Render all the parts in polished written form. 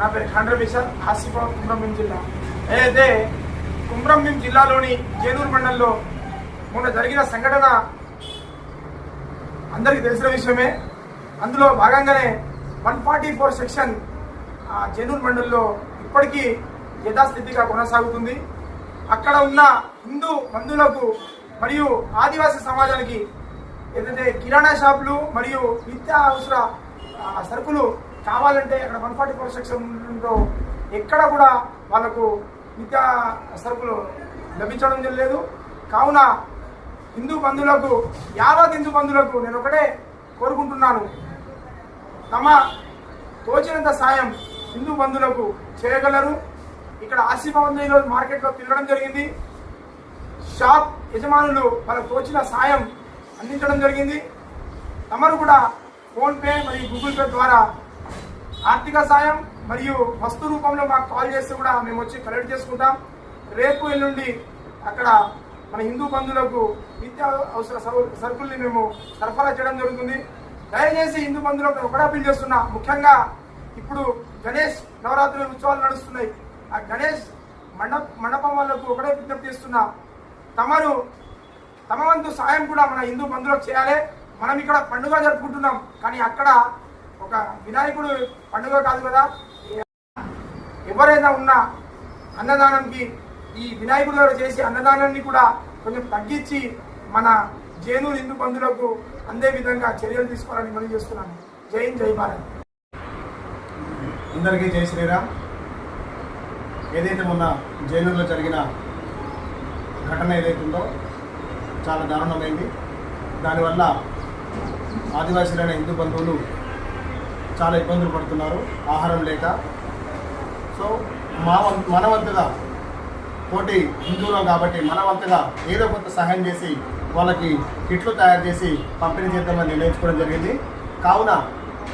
నా పేరు ఖండ్ర విశాల్, ఆసిఫాబాద్ కుమ్రంభీం జిల్లా. అయితే కుమ్రంభీం జిల్లాలోని జేనూరు మండలంలో మొన్న జరిగిన సంఘటన అందరికీ తెలిసిన విషయమే. అందులో భాగంగానే 144 సెక్షన్ జేనూరు మండలంలో ఇప్పటికీ యథాస్థితిగా కొనసాగుతుంది. అక్కడ ఉన్న హిందూ బంధువులకు మరియు ఆదివాసీ సమాజానికి ఏదైతే కిరాణా షాపులు మరియు నిత్య అవసర సరుకులు కావాలంటే అక్కడ 144 సెక్షన్లో ఎక్కడ కూడా వాళ్ళకు నిత్య సరుకులు లభించడం లేదు. కావున హిందూ బంధువులకు, యావత్ హిందూ బంధువులకు నేను ఒకటే కోరుకుంటున్నాను, తమ తోచినంత సాయం హిందూ బంధువులకు చేయగలరు. ఇక్కడ ఆసిఫాబాద్ ఈరోజు మార్కెట్లో తిరగడం జరిగింది. షాప్ యజమానులు వాళ్ళకు తోచిన సాయం అందించడం జరిగింది. తమరు కూడా ఫోన్పే మరియు గూగుల్ పే ద్వారా ఆర్థిక సాయం మరియు వస్తు రూపంలో మాకు కాల్ చేస్తే కూడా మేము వచ్చి కలెక్ట్ చేసుకుంటాం. రేపు ఎల్లుండి అక్కడ మన హిందూ బంధువులకు నిత్య అవసర సరుకుల్ని మేము సరఫరా చేయడం జరుగుతుంది. దయచేసి హిందూ బంధువులకు ఒకటే అప్పీల్ చేస్తున్నా, ముఖ్యంగా ఇప్పుడు గణేష్ నవరాత్రి ఉత్సవాలు నడుస్తున్నాయి. ఆ గణేష్ మండపం వాళ్ళకు ఒకటే విజ్ఞప్తి చేస్తున్నా, తమరు తమ వంతు సాయం కూడా మన హిందూ బంధువులకు చేయాలి. మనం ఇక్కడ పండుగ జరుపుకుంటున్నాం, కానీ అక్కడ ఒక వినాయకుడు పండుగ కాదు కదా. ఎవరైనా ఉన్న అన్నదానానికి ఈ వినాయకుడు గారు చేసి అన్నదానాన్ని కూడా కొంచెం తగ్గించి మన జేనూరు హిందూ బంధువులకు అందే విధంగా చర్యలు తీసుకోవాలని మనం చేస్తున్నాను. జై హింద్, జై భారత్. అందరికీ జై శ్రీరామ్. ఏదైతే మొన్న జేనూరులో జరిగిన ఘటన ఏదైతుందో చాలా దారుణమైంది. దానివల్ల ఆదివాసీలైన హిందూ బంధువులు చాలా ఇబ్బందులు పడుతున్నారు, ఆహారం లేక. సో మన వంతుగా పోటీ హిందువులో కాబట్టి మన వంతుగా ఏదో కొంత సహాయం చేసి వాళ్ళకి కిట్లు తయారు చేసి పంపిణీ చేద్దామని నిర్ణయించుకోవడం జరిగింది. కావున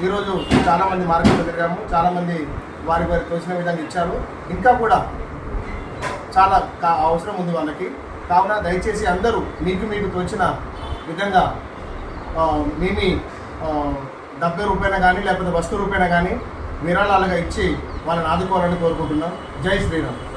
ఈరోజు చాలామంది మార్కెట్లో తిరిగాము, చాలామంది వారికి తోచిన విధంగా ఇచ్చారు. ఇంకా కూడా చాలా అవసరం ఉంది వాళ్ళకి. కావున దయచేసి అందరూ మీకు తోచిన విధంగా మీ 70 రూపాయన కానీ లేకపోతే వస్తు రూపాయన కానీ విరాళాలుగా ఇచ్చి వాళ్ళని ఆదుకోవాలని కోరుకుంటున్నాం. జై శ్రీరామ్.